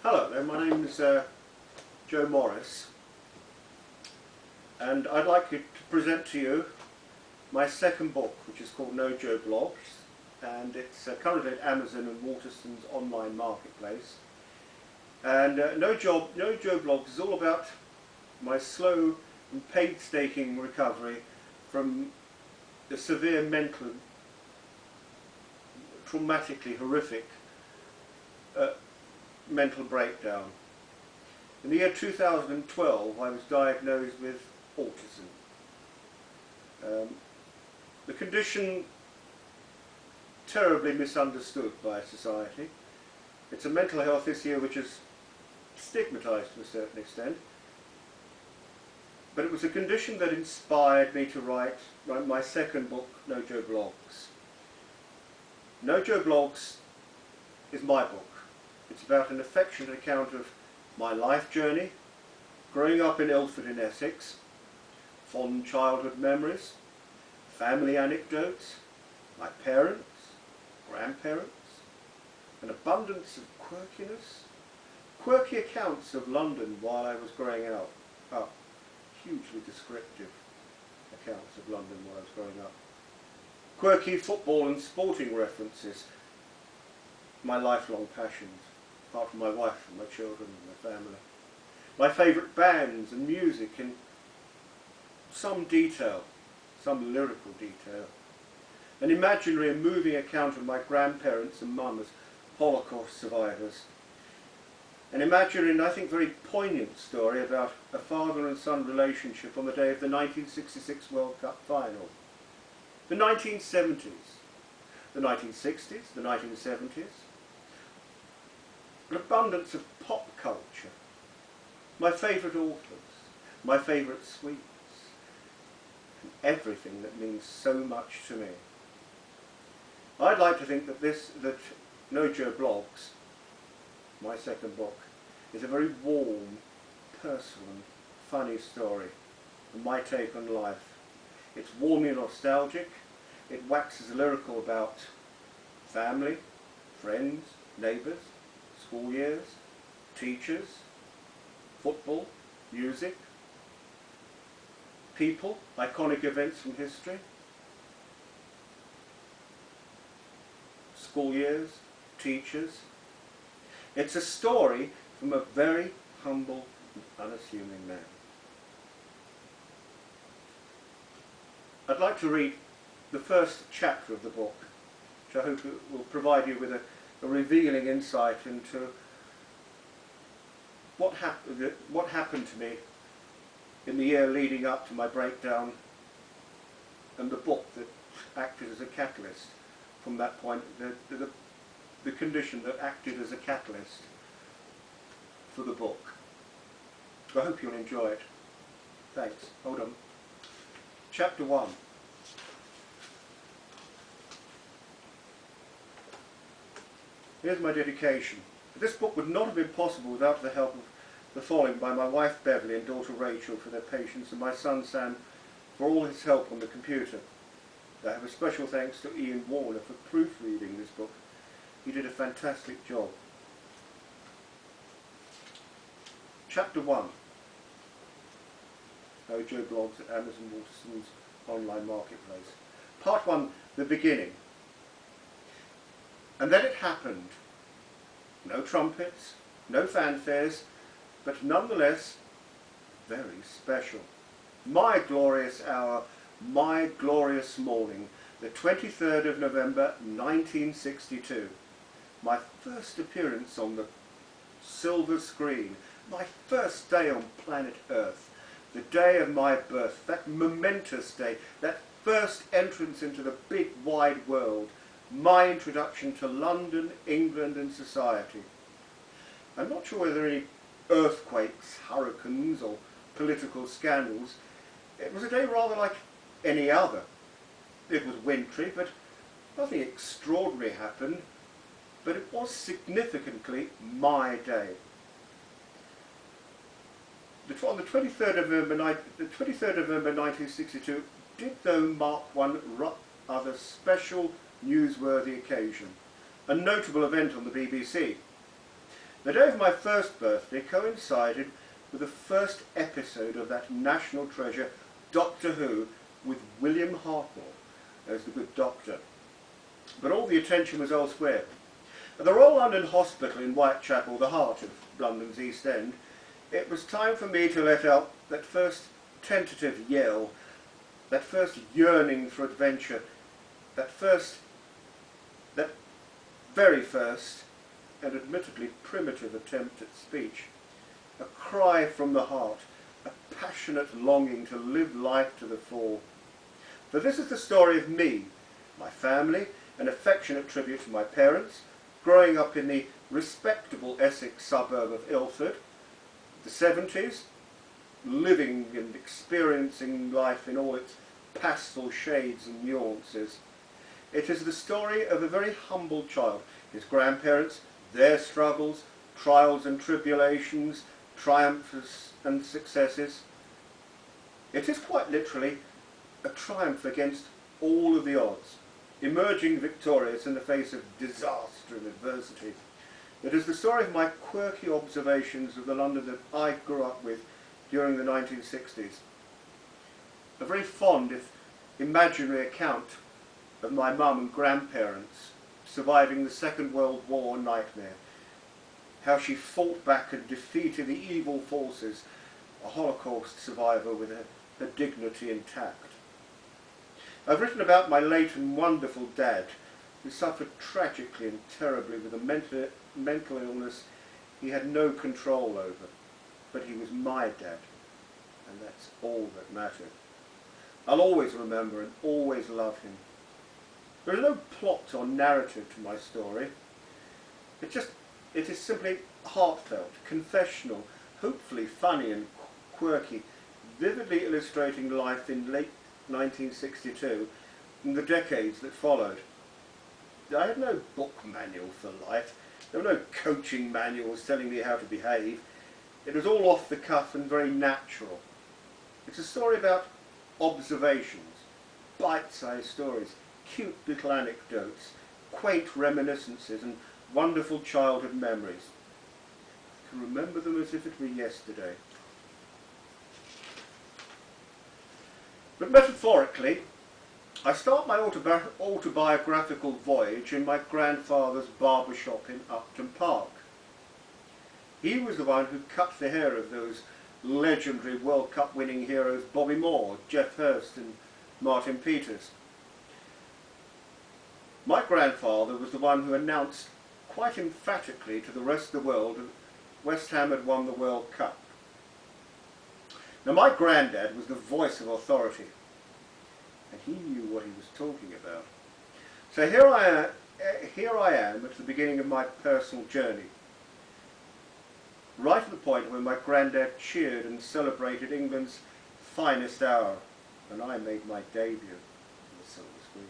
Hello there, my name is Joe Morris, and I'd like to present to you my second book, which is called No Joe Blogs, and it's currently at Amazon and Waterston's online marketplace. And No Joe Blogs is all about my slow and painstaking recovery from a severe mental, traumatically horrific mental breakdown. In the year 2012 I was diagnosed with autism. The condition terribly misunderstood by society. It's a mental health issue which is stigmatized to a certain extent, but it was a condition that inspired me to write my second book, No Joe Blogs. No Joe Blogs is my book. It's about an affectionate account of my life journey, growing up in Ilford in Essex, fond childhood memories, family anecdotes, my parents, grandparents, an abundance of quirkiness, quirky accounts of London while I was growing up, hugely descriptive accounts of London while I was growing up, quirky football and sporting references, my lifelong passions, apart from my wife and my children and my family, my favourite bands and music in some detail, some lyrical detail, an imaginary and moving account of my grandparents and mum as Holocaust survivors, an imaginary and I think very poignant story about a father and son relationship on the day of the 1966 World Cup final, the 1970s, the 1960s, the 1970s, an abundance of pop culture, my favourite authors, my favourite sweets, and everything that means so much to me. I'd like to think that No Joe Blogs, my second book, is a very warm, personal and funny story and my take on life. It's warmly nostalgic, it waxes lyrical about family, friends, neighbours, school years, teachers, football, music, people, iconic events from history, school years, teachers. It's a story from a very humble and unassuming man. I'd like to read the first chapter of the book, which I hope will provide you with a revealing insight into what happened to me in the year leading up to my breakdown, and the book that acted as a catalyst from that point, the condition that acted as a catalyst for the book. I hope you'll enjoy it. Thanks. Hold on. Chapter 1. Here's my dedication. This book would not have been possible without the help of the following by my wife Beverly and daughter Rachel for their patience, and my son Sam for all his help on the computer. I have a special thanks to Ian Warner for proofreading this book. He did a fantastic job. Chapter 1. No Joe Blogs at Amazon Waterston's online marketplace. Part 1, the beginning. And then it happened. No trumpets, no fanfares, but nonetheless very special. My glorious hour, my glorious morning, the 23rd of November 1962. My first appearance on the silver screen, my first day on planet Earth, the day of my birth, that momentous day, that first entrance into the big wide world, my introduction to London, England and society. I'm not sure whether any earthquakes, hurricanes or political scandals. It was a day rather like any other. It was wintry, but nothing extraordinary happened, but it was significantly my day. On the 23rd of November 1962 did though mark one rather special newsworthy occasion, a notable event on the BBC. The day of my first birthday coincided with the first episode of that national treasure, Doctor Who, with William Hartnell as the good doctor. But all the attention was elsewhere. At the Royal London Hospital in Whitechapel, the heart of London's East End, it was time for me to let out that first tentative yell, that first yearning for adventure, that very first and admittedly primitive attempt at speech. A cry from the heart, a passionate longing to live life to the full. For this is the story of me, my family, an affectionate tribute to my parents, growing up in the respectable Essex suburb of Ilford, the 70s, living and experiencing life in all its pastel shades and nuances. It is the story of a very humble child, his grandparents, their struggles, trials and tribulations, triumphs and successes. It is quite literally a triumph against all of the odds, emerging victorious in the face of disaster and adversity. It is the story of my quirky observations of the London that I grew up with during the 1960s. A very fond, if imaginary, account of my mum and grandparents surviving the Second World War nightmare, how she fought back and defeated the evil forces, a Holocaust survivor with her dignity intact. I've written about my late and wonderful dad, who suffered tragically and terribly with a mental illness he had no control over, but he was my dad, and that's all that mattered. I'll always remember and always love him. There is no plot or narrative to my story. It is simply heartfelt, confessional, hopefully funny and quirky, vividly illustrating life in late 1962 and the decades that followed. I had no book manual for life. There were no coaching manuals telling me how to behave. It was all off the cuff and very natural. It's a story about observations, bite-sized stories, cute little anecdotes, quaint reminiscences and wonderful childhood memories. I can remember them as if it were yesterday. But metaphorically, I start my autobiographical voyage in my grandfather's barber shop in Upton Park. He was the one who cut the hair of those legendary World Cup winning heroes Bobby Moore, Geoff Hurst and Martin Peters. My grandfather was the one who announced quite emphatically to the rest of the world that West Ham had won the World Cup. Now my granddad was the voice of authority, and he knew what he was talking about. So here I am at the beginning of my personal journey, right at the point when my granddad cheered and celebrated England's finest hour, and I made my debut on the silver screen.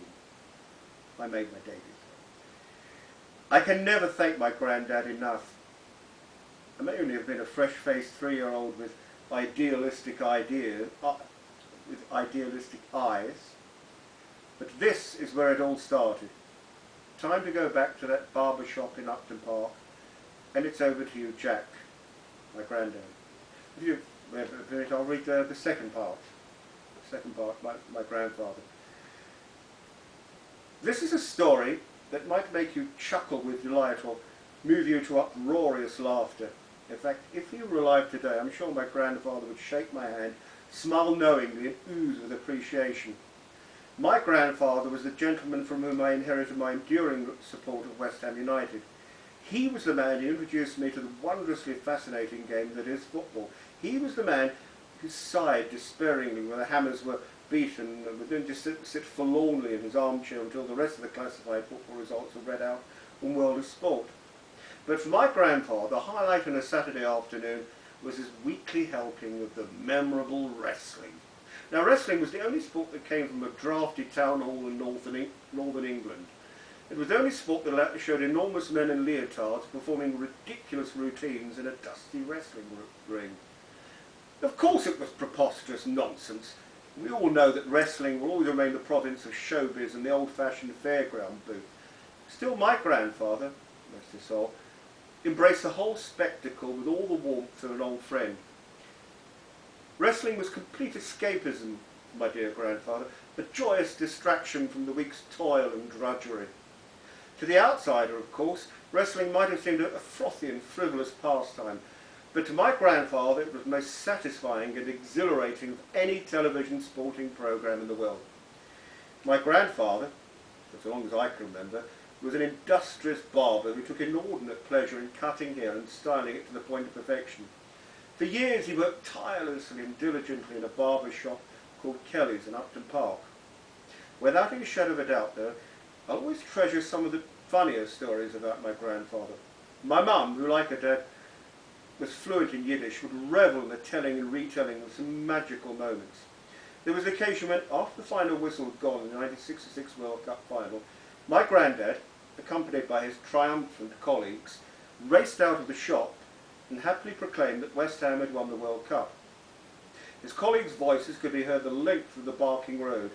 I made my debut. I can never thank my granddad enough. I may only have been a fresh-faced 3-year-old with idealistic ideas, with idealistic eyes, but this is where it all started. Time to go back to that barber shop in Upton Park, and it's over to you, Jack, my granddad. If you wait a minute, I'll read the second part. The second part, my grandfather. This is a story that might make you chuckle with delight or move you to uproarious laughter. In fact, if you were alive today, I'm sure my grandfather would shake my hand, smile knowingly and ooze with appreciation. My grandfather was the gentleman from whom I inherited my enduring support of West Ham United. He was the man who introduced me to the wondrously fascinating game that is football. He was the man who sighed despairingly when the Hammers were beaten and would then just sit forlornly in his armchair until the rest of the classified football results were read out on World of Sport. But for my grandfather, the highlight on a Saturday afternoon was his weekly helping of the memorable wrestling. Now wrestling was the only sport that came from a drafty town hall in northern England. It was the only sport that showed enormous men in leotards performing ridiculous routines in a dusty wrestling ring. Of course it was preposterous nonsense. We all know that wrestling will always remain the province of showbiz and the old-fashioned fairground booth. Still, my grandfather, rest his soul, embraced the whole spectacle with all the warmth of an old friend. Wrestling was complete escapism for my dear grandfather, a joyous distraction from the week's toil and drudgery. To the outsider, of course, wrestling might have seemed a frothy and frivolous pastime, but to my grandfather it was the most satisfying and exhilarating of any television sporting programme in the world. My grandfather, for so long as I can remember, was an industrious barber who took inordinate pleasure in cutting hair and styling it to the point of perfection. For years he worked tirelessly and diligently in a barber shop called Kelly's in Upton Park. Without any shadow of a doubt, though, I always treasure some of the funnier stories about my grandfather. My mum, who like her dad was fluent in Yiddish, would revel in the telling and retelling of some magical moments. There was an occasion when, after the final whistle had gone in the 1966 World Cup final, my granddad, accompanied by his triumphant colleagues, raced out of the shop and happily proclaimed that West Ham had won the World Cup. His colleagues' voices could be heard the length of the Barking Road.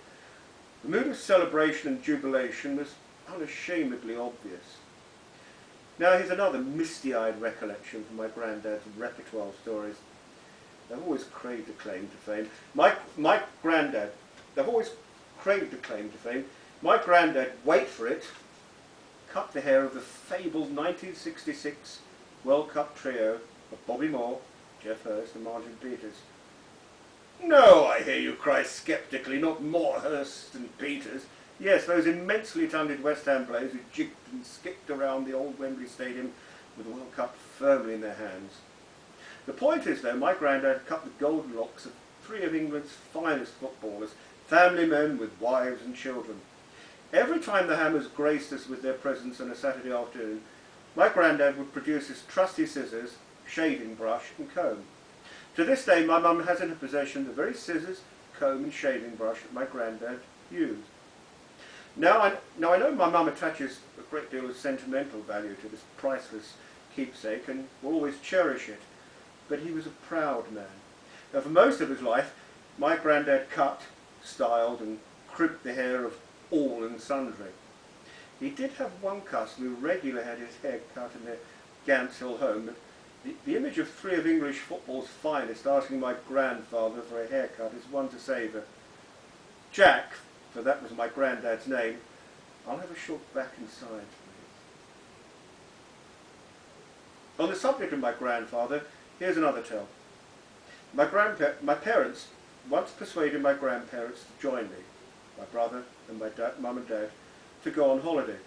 The mood of celebration and jubilation was unashamedly obvious. Now here's another misty-eyed recollection from my granddad's repertoire stories. They've always craved a claim to fame. My granddad, they've always craved a claim to fame. My granddad, wait for it, cut the hair of the fabled 1966 World Cup trio of Bobby Moore, Geoff Hurst and Martin Peters. No, I hear you cry sceptically, not Moore, Hurst and Peters. Yes, those immensely talented West Ham players who jigged and skipped around the old Wembley Stadium with the World Cup firmly in their hands. The point is, though, my granddad cut the golden locks of three of England's finest footballers, family men with wives and children. Every time the Hammers graced us with their presence on a Saturday afternoon, my granddad would produce his trusty scissors, shaving brush and comb. To this day, my mum has in her possession the very scissors, comb and shaving brush that my granddad used. Now I know my mum attaches a great deal of sentimental value to this priceless keepsake and will always cherish it, but he was a proud man. Now, for most of his life, my granddad cut, styled and crimped the hair of all and sundry. He did have one cousin who regularly had his hair cut in their Gants Hill home, but the image of three of English football's finest asking my grandfather for a haircut is one to savour. Jack, for that was my granddad's name, I'll have a short back inside for you. On the subject of my grandfather, here's another tale. My parents once persuaded my grandparents to join me, my brother and my mum and dad, to go on holiday.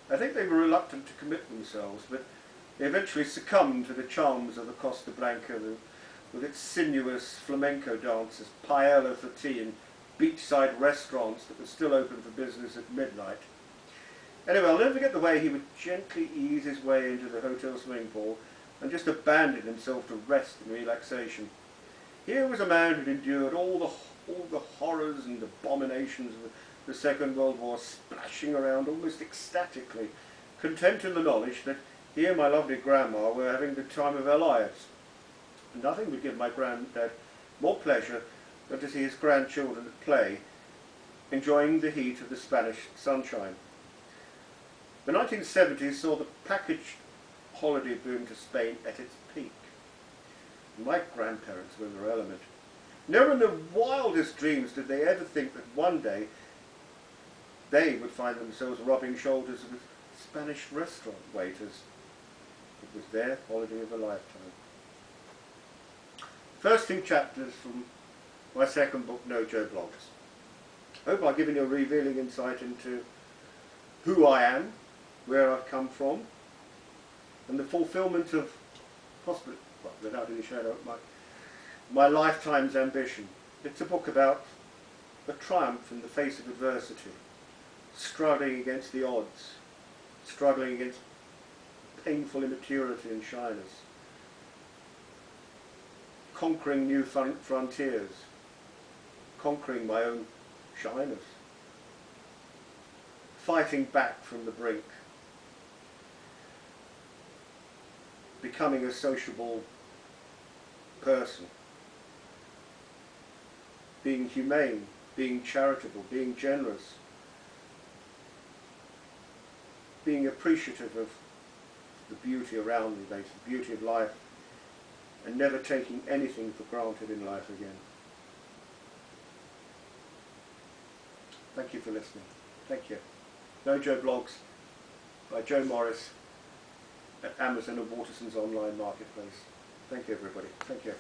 I think they were reluctant to commit themselves, but they eventually succumbed to the charms of the Costa Blanca with its sinuous flamenco dances, paella for tea and beachside restaurants that were still open for business at midnight. Anyway, I'll never forget the way he would gently ease his way into the hotel swimming pool and just abandon himself to rest and relaxation. Here was a man who'd endured all the horrors and abominations of the Second World War, splashing around almost ecstatically, content in the knowledge that he and my lovely grandma were having the time of their lives. And nothing would give my granddad more pleasure than to see his grandchildren at play, enjoying the heat of the Spanish sunshine. The 1970s saw the package holiday boom to Spain at its peak. My grandparents were in their element. Never in their wildest dreams did they ever think that one day they would find themselves rubbing shoulders with Spanish restaurant waiters. It was their holiday of a lifetime. First two chapters from my second book, No Joe Blogs. I hope I've given you a revealing insight into who I am, where I've come from, and the fulfilment of, possibly, well, without any shadow, my lifetime's ambition. It's a book about a triumph in the face of adversity, struggling against the odds, struggling against painful immaturity and shyness, conquering new frontiers, conquering my own shyness, fighting back from the brink, becoming a sociable person, being humane, being charitable, being generous, being appreciative of the beauty around me, the beauty of life, and never taking anything for granted in life again. Thank you for listening. Thank you. Mojo Blogs by Joe Morris at Amazon and Waterson's online marketplace. Thank you, everybody. Thank you.